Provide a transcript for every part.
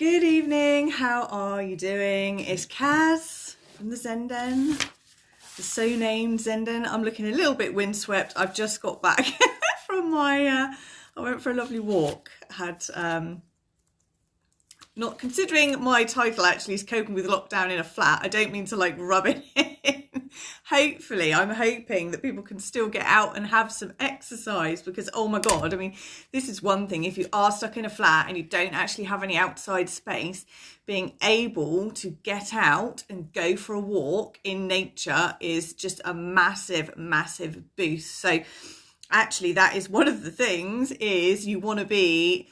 Good evening, how are you doing? It's Kaz from the Zenden, the so named Zenden. I'm looking a little bit windswept. I've just got back from I went for a lovely walk. Not considering my title actually is coping with lockdown in a flat. I don't mean to like rub it in. Hopefully, I'm hoping that people can still get out and have some exercise because, oh my God, I mean, this is one thing. If you are stuck in a flat and you don't actually have any outside space, being able to get out and go for a walk in nature is just a massive, massive boost. So actually, that is one of the things is you want to be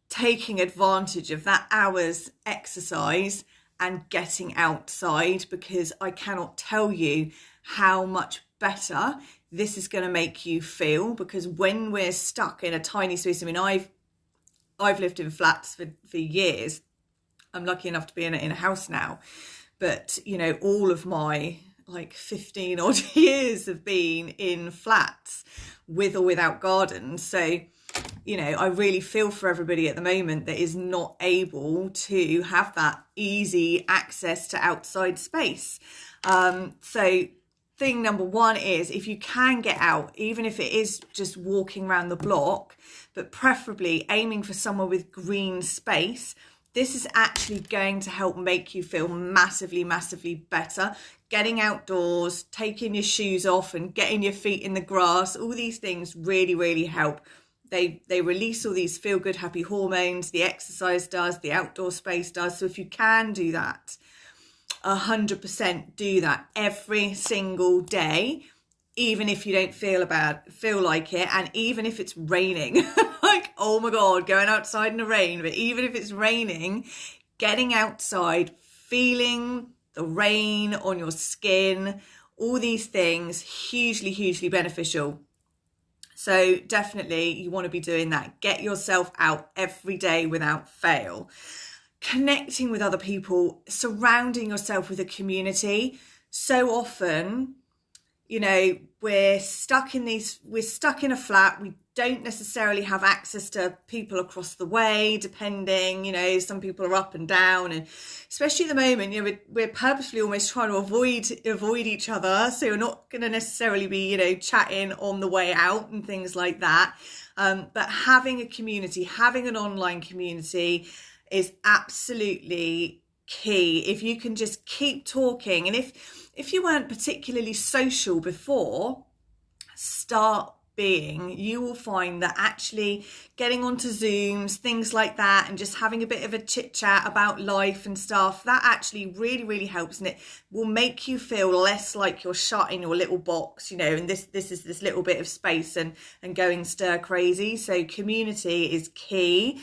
taking advantage of that hour's exercise and getting outside, because I cannot tell you how much better this is going to make you feel. Because when we're stuck in a tiny space, I mean, I've lived in flats for years. I'm lucky enough to be in a house now, but you know, all of my like 15 odd years have been in flats with or without gardens. So you know, I really feel for everybody at the moment that is not able to have that easy access to outside space. So thing number one is, if you can get out, even if it is just walking around the block, but preferably aiming for somewhere with green space, this is actually going to help make you feel massively, massively better. Getting outdoors, taking your shoes off and getting your feet in the grass, all these things really, really help. They release all these feel-good, happy hormones. The exercise does, the outdoor space does. So if you can do that, 100% do that every single day, even if you don't feel like it, and even if it's raining. Like, oh my God, going outside in the rain. But even if it's raining, getting outside, feeling the rain on your skin, all these things, hugely, hugely beneficial. So definitely you want to be doing that. Get yourself out every day without fail. Connecting with other people, surrounding yourself with a community. So often, you know, we're stuck in a flat. We don't necessarily have access to people across the way, depending, you know, some people are up and down, and especially at the moment, you know, we're purposefully almost trying to avoid each other. So you're not going to necessarily be, you know, chatting on the way out and things like that. But having a community, having an online community is absolutely key. If you can just keep talking, and if you weren't particularly social before, start being. You will find that actually getting onto Zooms, things like that, and just having a bit of a chit chat about life and stuff, that actually really, really helps, and it will make you feel less like you're shut in your little box, you know, and this is this little bit of space and going stir crazy. So community is key.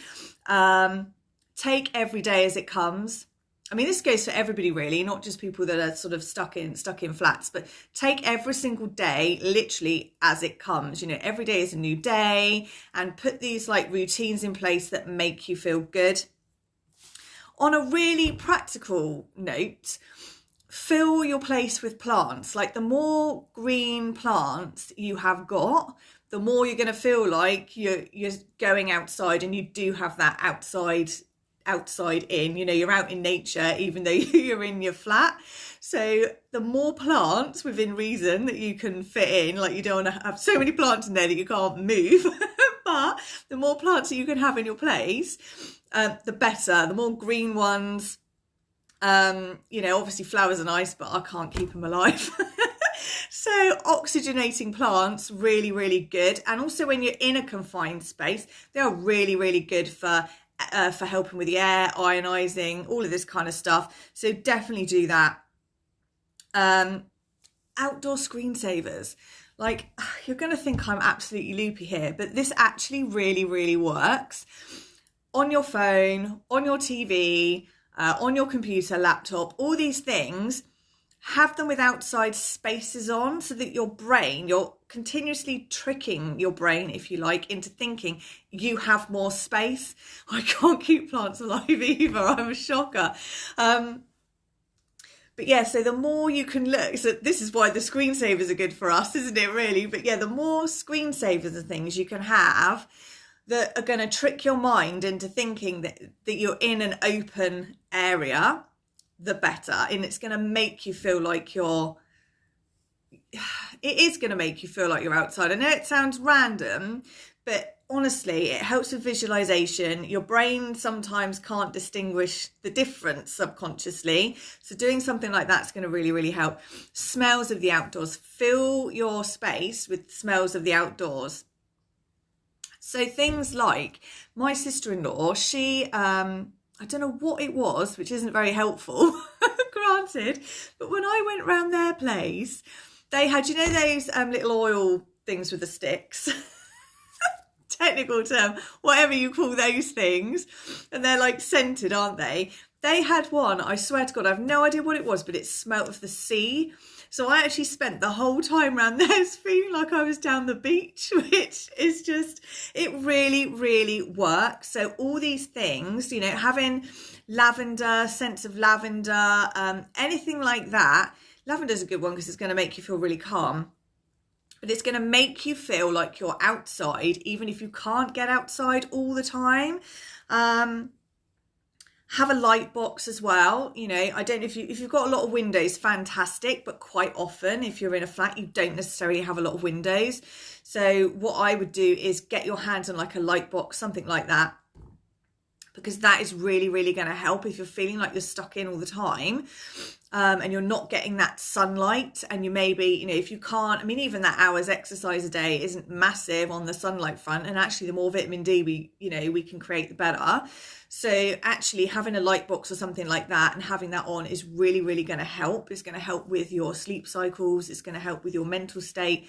Take every day as it comes. I mean, this goes for everybody really, not just people that are sort of stuck in flats, but take every single day literally as it comes. You know, every day is a new day, and put these like routines in place that make you feel good. On a really practical note, fill your place with plants. Like, the more green plants you have got, the more you're going to feel like you're going outside, and you do have that outside in, you know, you're out in nature even though you're in your flat. So the more plants within reason that you can fit in, like, you don't want to have so many plants in there that you can't move, but the more plants that you can have in your place, the better. The more green ones, you know, obviously flowers are nice, but I can't keep them alive. So oxygenating plants, really, really good. And also when you're in a confined space, they are really, really good for helping with the air, ionizing, all of this kind of stuff. So definitely do that. Outdoor screensavers. Like, you're going to think I'm absolutely loopy here, but this actually really, really works. On your phone, on your TV, on your computer, laptop, all these things, have them with outside spaces on, so that your brain, you're continuously tricking your brain, if you like, into thinking you have more space. I can't keep plants alive either. I'm a shocker. But yeah, so the more you can look, so this is why the screensavers are good for us, isn't it, really? But yeah, the more screensavers and things you can have, that are going to trick your mind into thinking that you're in an open area, the better. And it's going to make you feel like it is going to make you feel like you're outside. I know it sounds random, but honestly, it helps with visualization. Your brain sometimes can't distinguish the difference subconsciously. So doing something like that's going to really, really help. Smells of the outdoors. Fill your space with smells of the outdoors. So things like my sister-in-law, she, I don't know what it was, which isn't very helpful, granted, but when I went round their place, they had, you know, those little oil things with the sticks, technical term, whatever you call those things, and they're like scented, aren't they? They had one, I swear to God, I have no idea what it was, but it smelt of the sea. So I actually spent the whole time around there feeling like I was down the beach, which is just, it really, really works. So all these things, you know, having lavender, scents of lavender, anything like that. Lavender's a good one because it's going to make you feel really calm. But it's going to make you feel like you're outside, even if you can't get outside all the time. Have a light box as well. You know, I don't know if you've got a lot of windows, fantastic, but quite often if you're in a flat, you don't necessarily have a lot of windows. So what I would do is get your hands on like a light box, something like that, because that is really, really going to help if you're feeling like you're stuck in all the time. And you're not getting that sunlight, and you maybe, you know, if you can't, I mean, even that hour's exercise a day isn't massive on the sunlight front, and actually the more vitamin D we can create, the better. So actually having a light box or something like that and having that on is really, really going to help. It's going to help with your sleep cycles. It's going to help with your mental state,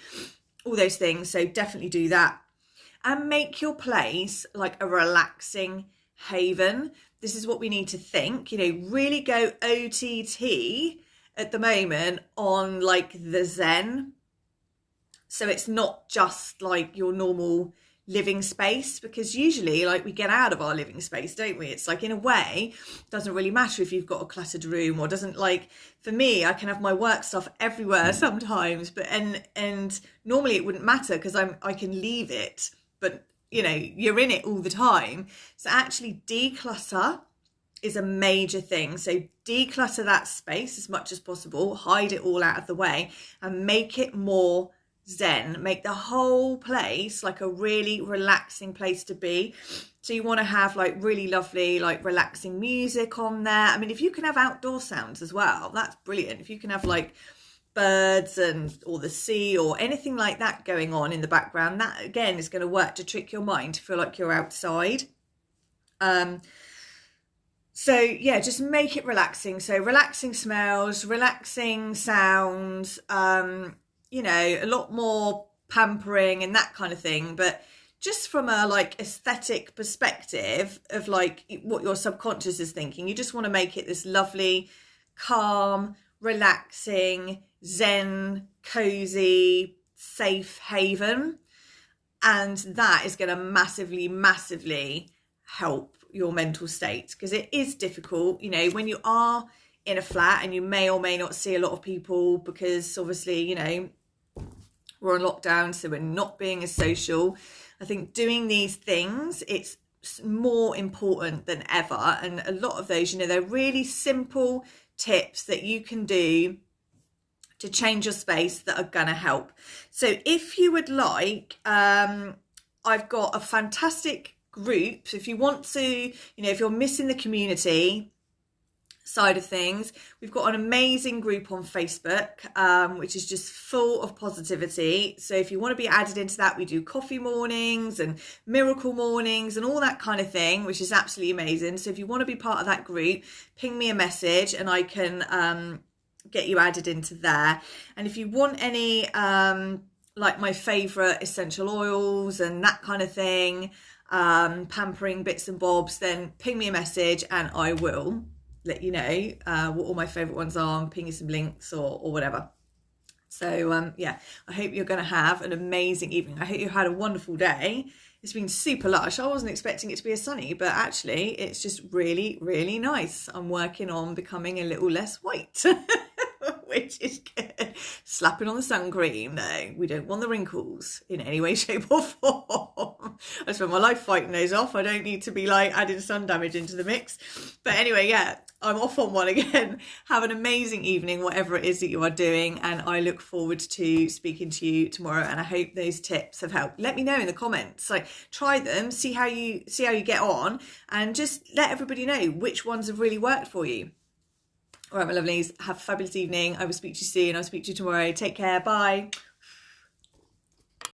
all those things. So definitely do that, and make your place like a relaxing haven. This is what we need to think, you know, really go OTT at the moment on like the Zen. So it's not just like your normal living space, because usually like we get out of our living space, don't we? It's like, in a way, it doesn't really matter if you've got a cluttered room, or doesn't, like, for me, I can have my work stuff everywhere sometimes, but and normally it wouldn't matter because I can leave it, but you know, you're in it all the time. So actually declutter is a major thing. So declutter that space as much as possible, hide it all out of the way, and make it more zen. Make the whole place like a really relaxing place to be. So you want to have like really lovely, like relaxing music on there. I mean, if you can have outdoor sounds as well, that's brilliant. If you can have like birds or the sea or anything like that going on in the background, that again is going to work to trick your mind to feel like you're outside. So yeah, just make it relaxing. So relaxing smells, relaxing sounds, you know, a lot more pampering and that kind of thing. But just from a like aesthetic perspective of like what your subconscious is thinking, you just want to make it this lovely, calm, relaxing, zen, cozy, safe haven. And that is going to massively help your mental state, because it is difficult, you know, when you are in a flat and you may or may not see a lot of people, because obviously, you know, we're on lockdown, so we're not being as social. I think doing these things, it's more important than ever. And a lot of those, you know, they're really simple tips that you can do to change your space that are gonna help. So if you would like, I've got a fantastic group. So if you want to, you know, if you're missing the community side of things, we've got an amazing group on Facebook, which is just full of positivity. So if you want to be added into that, we do coffee mornings and miracle mornings and all that kind of thing, which is absolutely amazing. So if you want to be part of that group, ping me a message and I can get you added into there. And if you want any like my favorite essential oils and that kind of thing, pampering bits and bobs, then ping me a message and I will let you know what all my favorite ones are, and ping you some links or whatever. So yeah, I hope you're going to have an amazing evening. I hope you had a wonderful day. It's been super lush. I wasn't expecting it to be as sunny, but actually it's just really, really nice. I'm working on becoming a little less white, which is good. Slapping on the sun cream. No, we don't want the wrinkles in any way, shape or form. I spend my life fighting those off. I don't need to be like adding sun damage into the mix. But anyway, yeah, I'm off on one again. Have an amazing evening, whatever it is that you are doing. And I look forward to speaking to you tomorrow. And I hope those tips have helped. Let me know in the comments. Like, try them, see how you get on, and just let everybody know which ones have really worked for you. All right, my lovelies, have a fabulous evening. I will speak to you soon. I'll speak to you tomorrow. Take care. Bye.